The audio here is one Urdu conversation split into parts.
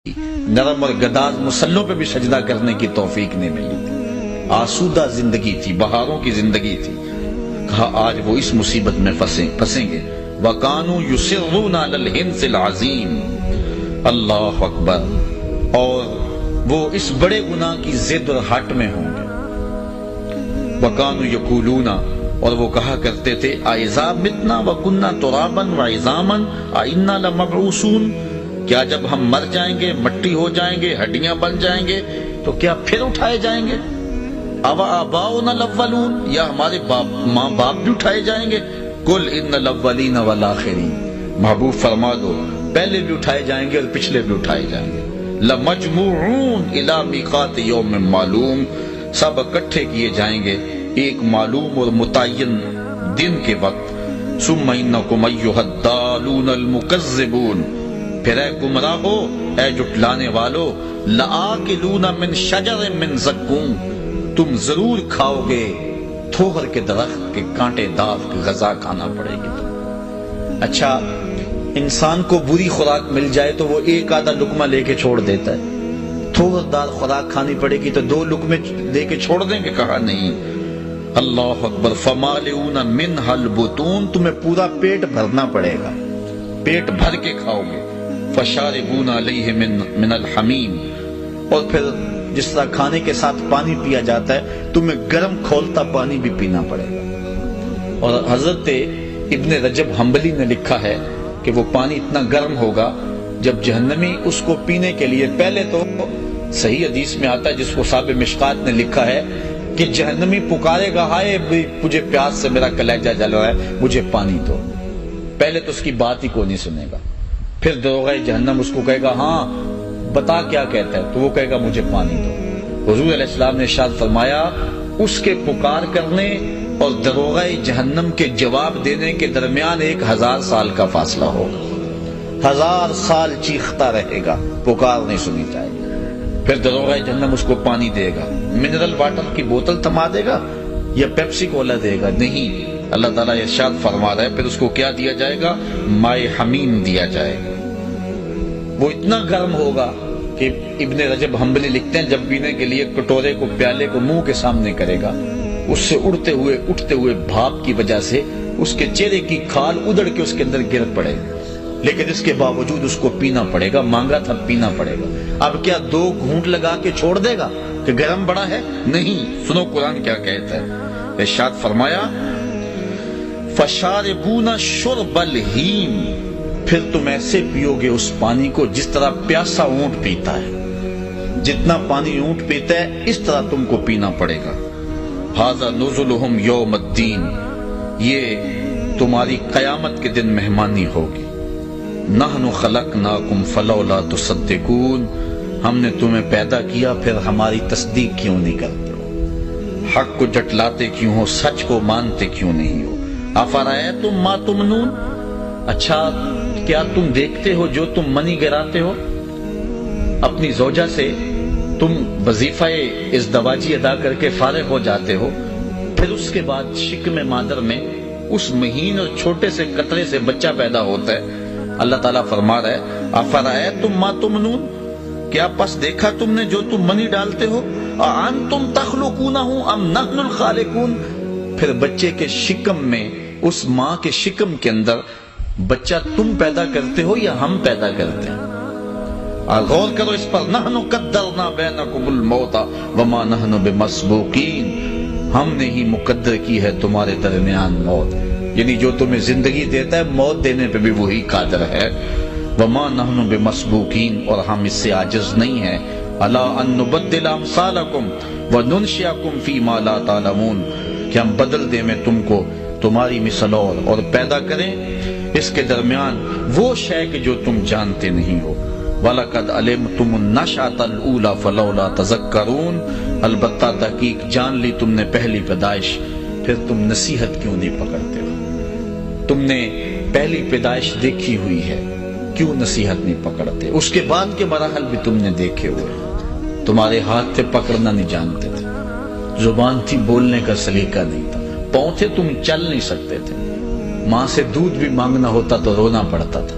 نرم اور گداز مسلوں پہ بھی سجدہ کرنے کی توفیق نہیں ملی تھی، آسودہ زندگی تھی، بہاروں کی زندگی تھی۔ کہا آج وہ اس مصیبت میں پھنسیں گے۔ وَكَانُوا يُصِرُّونَ عَلَى الْحِنْثِ الْعَظِيمِ، اللہ اکبر، اور وہ اس بڑے گناہ کی ضد اور ہٹ میں ہوں گے۔ وَكَانُوا يَقُولُونَ، اور وہ کہا کرتے تھے اَإِذَا مِتْنَا وَكُنَّا تُرَابًا وَعِظَامًا أَإِنَّا لَمَبْعُوثُونَ، کیا جب ہم مر جائیں گے، مٹی ہو جائیں گے، ہڈیاں بن جائیں گے تو کیا پھر اٹھائے جائیں گے؟ أَوَآبَاؤُنَا الْأَوَّلُونَ، یا ہمارے ماں باپ بھی اٹھائے جائیں گے؟ قُلْ إِنَّ الْأَوَّلِينَ وَالْآخِرِينَ، محبوب فرما دو پہلے بھی اٹھائے جائیں گے اور پچھلے بھی اٹھائے جائیں گے۔ لَمَجْمُوعُونَ إِلَىٰ مِيقَاتِ يَوْمٍ مَّعْلُومٍ، سب اکٹھے کیے جائیں گے ایک معلوم اور متعین دن کے وقت۔ ثُمَّ إِنَّكُمْ أَيُّهَا الضَّالُونَ الْمُكَذِّبُونَ، پھر اے گمراہو، اے جھٹلانے والو، لَآكِلُونَ مِن شَجَرٍ مِّن زَقُّومٍ، تم ضرور کھاؤ گے تھوہر کے درخت کے کانٹے دار غذا کھانا پڑے گی تم۔ اچھا، انسان کو بری خوراک مل جائے تو وہ ایک آدھا لقمہ لے کے چھوڑ دیتا ہے، تھوہر دار خوراک کھانی پڑے گی تو 2 لقمے دے کے چھوڑ دیں گے؟ کہا نہیں۔ اللہ اکبر، فَمَالِئُونَ مِنْهَا الْبُطُونَ، تمہیں پورا پیٹ بھرنا پڑے گا، پیٹ بھر کے کھاؤ گے۔ فَشَارِبُونَ عَلَيْهِ مِنَ الْحَمِيمِ، اور پھر جس طرح کھانے کے ساتھ پانی پیا جاتا ہے تمہیں گرم کھولتا پانی بھی پینا پڑے گا۔ اور حضرت ابن رجب حنبلی نے لکھا ہے کہ وہ پانی اتنا گرم ہوگا جب جہنمی اس کو پینے کے لیے، پہلے تو صحیح حدیث میں آتا ہے جس کو صاحب مشکات نے لکھا ہے کہ جہنمی پکارے گا ہائے مجھے پیاس سے میرا کلیجہ جل رہا ہے، مجھے پانی دو۔ پہلے تو اس کی بات ہی کوئی نہیں سنے گا، پھر دروغہ جہنم اس کو کہے گا ہاں بتا کیا کہتا ہے، تو وہ کہے گا مجھے پانی دو۔ حضور علیہ السلام نے ارشاد فرمایا اس کے پکار کرنے اور دروغہ جہنم کے جواب دینے کے درمیان 1000 سال کا فاصلہ ہوگا، 1000 سال چیختا رہے گا، پکار نہیں سنی جائے گی۔ پھر دروغہ جہنم اس کو پانی دے گا، منرل واٹر کی بوتل تھما دے گا یا پیپسی کولا دے گا؟ نہیں، اللہ تعالیٰ ارشاد فرما رہا ہے پھر اس کو کیا دیا جائے گا؟ مائے حمیم دیا جائے گا۔ وہ اتنا گرم ہوگا کہ ابن رجب حنبلی لکھتے ہیں جب پینے کے لیے کٹورے کو، پیالے کو منہ کے سامنے کرے گا، اس سے اٹھتے ہوئے بھاپ کی وجہ سے اس کے چہرے کی کھال ادڑ کے اس کے اندر گر پڑے گا، لیکن اس کے باوجود اس کو پینا پڑے گا، مانگا تھا پینا پڑے گا۔ اب کیا 2 گھونٹ لگا کے چھوڑ دے گا کہ گرم بڑا ہے؟ نہیں، سنو قرآن کیا کہتا ہے۔ ارشاد فرمایا فَشَارِبُونَ شُرْبَ الْهِيمِ، پھر تم ایسے پیو گے اس پانی کو جس طرح پیاسا اونٹ پیتا ہے، جتنا پانی اونٹ پیتا ہے اس طرح تم کو پینا پڑے گا۔ هَذَا نُزُلُهُمْ يَوْمَ الدِّينِ، یہ تمہاری قیامت کے دن مہمانی ہوگی۔ نَحْنُ خَلَقْنَاكُمْ فَلَوْلَا تُصَدِّقُونَ، ہم نے تمہیں پیدا کیا پھر ہماری تصدیق کیوں نہیں کرتے ہو؟ حق کو جھٹلاتے کیوں ہو؟ سچ کو مانتے کیوں نہیں ہو؟ أَفَرَأَيْتُمْ مَا تُمْنُونَ، اچھا کیا تم دیکھتے ہو جو تم منی گراتے ہو؟ اپنی زوجہ سے تم وظیفہ ازدواجی ادا کر کے فارغ ہو جاتے ہو، پھر اس کے بعد شکم مادر میں اس مہین اور چھوٹے سے قطرے سے بچہ پیدا ہوتا ہے۔ اللہ تعالیٰ فرما رہا ہے أَفَرَأَيْتُمْ مَا تُمْنُونَ، کیا پس دیکھا تم نے جو تم منی ڈالتے ہو؟ أَأَنْتُمْ تَخْلُقُونَهُ أَمْ نَحْنُ الْخَالِقُونَ، پھر بچے کے شکم میں، اس ماں کے شکم کے اندر بچہ تم پیدا کرتے ہو یا ہم پیدا کرتے ہیں؟ غور کرو اس پر۔ نحن قدرنا بینکم الموت وما نحن بمسبوقین، ہم نے ہی مقدر کی ہے تمہارے درمیان موت، یعنی جو تمہیں زندگی دیتا ہے موت دینے پہ بھی وہی قادر ہے۔ وما نحن بمسبوقین، اور ہم اس سے عاجز نہیں ہیں۔ الا ان نبدل امثالکم وننشئکم فیما لا تعلمون، کہ ہم بدل دیں میں تم کو تمہاری مثل اور پیدا کریں اس کے درمیان وہ شے کہ جو تم جانتے نہیں ہو۔ وَلَقَدْ عَلِمْتُمُ النَّشْأَةَ الْأُولَىٰ فَلَوْلَا تَذَكَّرُونَ، البتہ تحقیق جان لی تم نے پہلی پیدائش، پھر تم نصیحت کیوں نہیں پکڑتے ہو؟ تم نے پہلی پیدائش دیکھی ہوئی ہے، کیوں نصیحت نہیں پکڑتے؟ اس کے بعد کے مراحل بھی تم نے دیکھے ہوئے، تمہارے ہاتھ تھے پکڑنا نہیں جانتے تھے، زبان تھی بولنے کا سلیقہ نہیں تھا، پاؤں تھے تم چل نہیں سکتے تھے، ماں سے دودھ بھی مانگنا ہوتا تو رونا پڑتا تھا،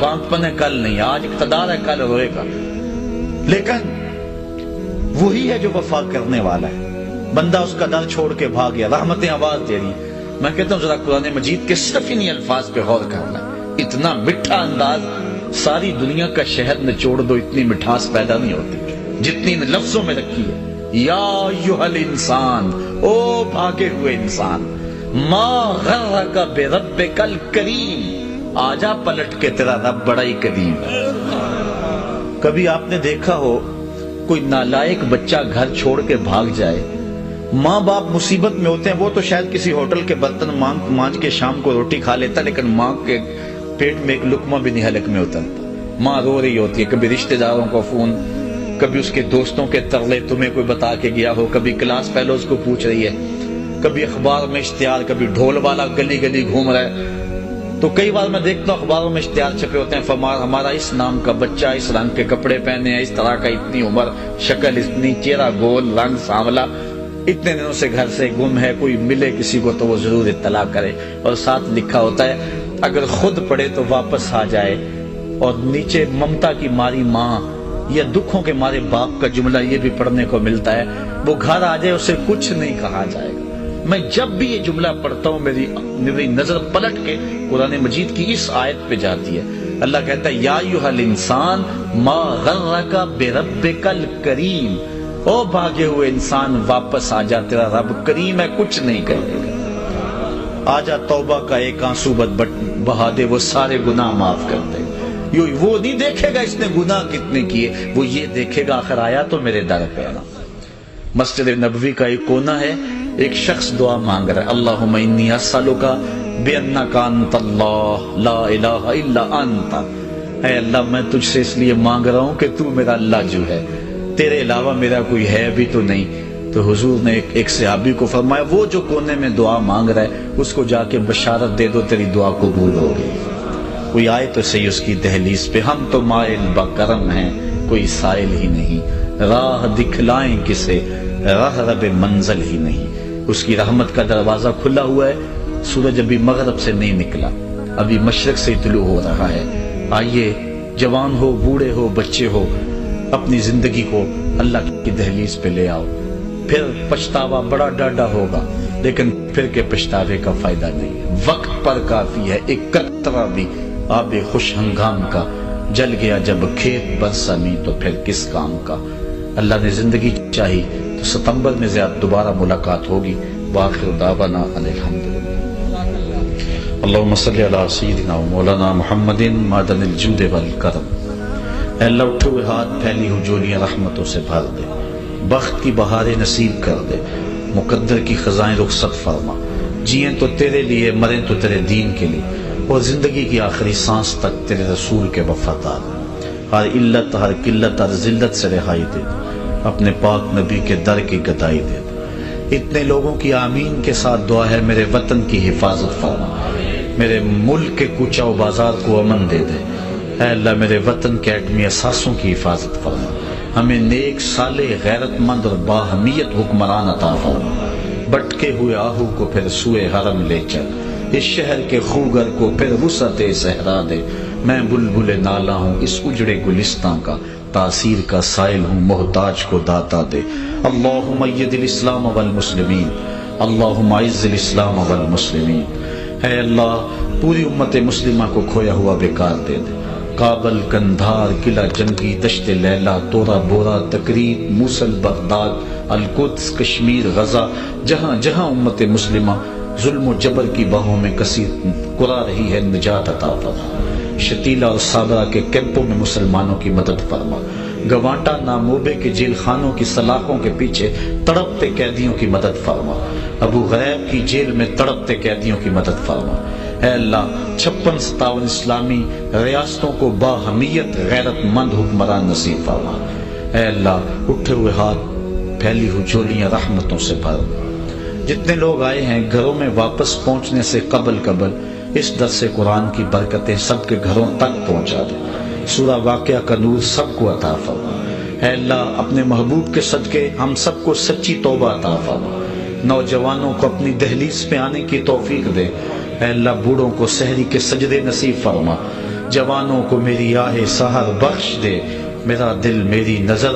باندپن ہے کل نہیں، آج اقتدار ہے کل روئے گا، لیکن وہی ہے جو وفا کرنے والا ہے۔ بندہ اس کا در چھوڑ کے بھاگ گیا، رحمتیں آواز دے رہی ہیں۔ میں کہتا ہوں ذرا قرآن مجید کے صرف انہی الفاظ پہ غور کرنا، اتنا میٹھا انداز، ساری دنیا کا شہد نچوڑ دو اتنی مٹھاس پیدا نہیں ہوتی جتنی ان لفظوں میں رکھی ہے۔ یا ایھا الانسان، او بھاگے ہوئے انسان، ما غرک بربک الکریم، آجا پلٹ کے تیرا رب بڑا ہی کریم ہے۔ کبھی آپ نے دیکھا ہو کوئی نالائق بچہ گھر چھوڑ کے بھاگ جائے، ماں باپ مصیبت میں ہوتے ہیں، وہ تو شاید کسی ہوٹل کے برتن مانج کے شام کو روٹی کھا لیتا، لیکن ماں کے پیٹ میں ایک لقمہ بھی نہیں حلق میں اترتا، ماں رو رہی ہوتی ہے، کبھی رشتہ داروں کو فون، کبھی اس کے دوستوں کے ترلے تمہیں کوئی بتا کے گیا ہو، کبھی کلاس فیلوز کو پوچھ رہی ہے، کبھی اخبار میں اشتہار، کبھی ڈھول والا گلی گلی گھوم رہا ہے۔ تو کئی بار میں دیکھتا ہوں اخباروں میں اشتہار چھپے ہوتے ہیں، ہمارا اس نام کا بچہ، اس رنگ کے کپڑے پہنے ہیں، اس طرح کا، اتنی عمر، شکل اتنی، چہرہ گول، رنگ سانولا، اتنے دنوں سے گھر سے گم ہے، کوئی ملے کسی کو تو وہ ضرور اطلاع کرے، اور ساتھ لکھا ہوتا ہے اگر خود پڑھے تو واپس آ جائے، اور نیچے ممتا کی ماری ماں یا دکھوں کے مارے باپ کا جملہ یہ بھی پڑھنے کو ملتا ہے، وہ گھر آ جائے اسے کچھ نہیں کہا جائے گا۔ میں جب بھی یہ جملہ پڑھتا ہوں میری نظر پلٹ کے قرآن مجید کی اس آیت پہ جاتی ہے۔ اللہ کہتا ہے یا ایھا الانسان ما غرک بربک الکریم، او بھاگے ہوئے انسان واپس آ جا، تیرا رب کریم ہے، کچھ نہیں کرے گا۔ آجا توبہ کا ایک آنسو بہا دے، وہ سارے گناہ معاف کر دے۔ وہ نہیں دیکھے گا اس نے گناہ کتنے کیے، وہ یہ دیکھے گا آخر آیا تو میرے در پہ آنا۔ مسجد نبوی کا ایک کونا ہے، ایک شخص دعا مانگ رہا ہے، اللہم انی اسألک بانک انت اللہ لا الہ الا انت، اے اللہ میں تجھ سے اس لیے مانگ رہا ہوں کہ تو میرا اللہ جو ہے، تیرے علاوہ میرا کوئی ہے بھی تو نہیں۔ تو حضور نے ایک صحابی کو فرمایا وہ جو کونے میں دعا مانگ رہا ہے اس کو جا کے بشارت دے دو تیری دعا قبول ہوگی۔ کوئی آئے تو صحیح اس کی دہلیز پہ، ہم تو مائل بکرم ہیں کوئی سائل ہی نہیں، راہ دکھلائیں کسے راہ رب منزل ہی نہیں۔ اس کی رحمت کا دروازہ کھلا ہوا ہے، سورج ابھی مغرب سے نہیں نکلا، ابھی مشرق سے طلوع ہو رہا ہے۔ آئیے جوان ہو، بوڑھے ہو، بچے ہو، اپنی زندگی کو اللہ کی دہلیز پہ لے آؤ۔ پھر پچھتاوا بڑا ڈاڈا ہوگا، لیکن پھر کے پچھتاوے کا فائدہ نہیں، وقت پر کافی ہے۔ ایک قطرہ بھی آب خوش ہنگام کا جل گیا جب کھیت برسمی تو پھر کس کام کا۔ اللہ نے زندگی چاہی تو ستمبر میں زیادہ دوبارہ ملاقات ہوگی۔ وآخر دعوانا الحمدللہ۔ اللہم صلی علی سیدنا و مولانا محمد معدن الجود والکرم۔ اے اللہ اٹھے ہوئے ہاتھ، پھیلی ہوئی جولیاں رحمتوں سے بھر دے، بخت کی بہاریں نصیب کر دے، مقدر کی خزائیں رخصت فرما، جئیں تو تیرے لیے، مریں تو تیرے دین کے لیے، اور زندگی کی آخری سانس تک تیرے رسول کے وفادار۔ ہر علت، ہر قلت، ہر ذلت سے رہائی دے، اپنے پاک نبی کے در کی گدائی دے۔ اتنے لوگوں کی آمین کے ساتھ دعا ہے میرے وطن کی حفاظت فرما، میرے ملک کے کوچہ و بازار کو امن دے دے۔ اے اللہ میرے وطن کے ایٹمی اثاثوں کی حفاظت فرما، ہمیں نیک، صالح، غیرت مند اور باہمیت حکمران عطا فرما۔ بٹکے ہوئے آہو کو پھر سوئے حرم لے چل، اس شہر کے خوگر کو پھر وسعت صحرا دے۔ میں بلبل نالا ہوں اس اجڑے گلستان کا، تاثیر کا سائل ہوں محتاج کو داتا دے۔ اللہم اید الاسلام والمسلمین، اللہم اعز الاسلام والمسلمین۔ اے اللہ پوری امت مسلمہ کو کھویا ہوا بیکار دے دے۔ کابل، کندھار، قلعہ جنگی، دشت لیلہ، تورا بورا، تقریب، موصل، بغداد، القدس، کشمیر، غزہ، جہاں جہاں امت مسلمہ ظلم و جبر کی باہوں میں کثیر کرا رہی ہے، نجات عطا فرما۔ شتیلہ اور صابرہ کے کیمپوں میں مسلمانوں کی مدد فرما۔ گوانٹا ناموبے کے جیل خانوں کی سلاخوں کے پیچھے تڑپتے قیدیوں کی مدد فرما۔ ابو غریب کی جیل میں تڑپتے قیدیوں کی مدد فرما۔ اے اللہ 56-57 اسلامی ریاستوں کو باہمیت غیرت مند حکمران نصیب فرما۔ اے اللہ اٹھے ہوئے ہاتھ، پھیلی ہوئی جولیاں رحمتوں سے بھر۔ جتنے لوگ آئے ہیں گھروں میں واپس پہنچنے سے قبل اس درس قرآن کی برکتیں سب کے گھروں تک پہنچا دے۔ سورہ واقعہ کا نور سب کو عطا فرما۔ اے اللہ اپنے محبوب کے صدقے ہم سب کو سچی توبہ عطا فرما۔ نوجوانوں کو اپنی دہلیز پہ آنے کی توفیق دے۔ اے اللہ بوڑھوں کو سحری کے سجدے نصیب فرما۔ جوانوں کو میری آہ سحر بخش دے، میرا دل میری نظر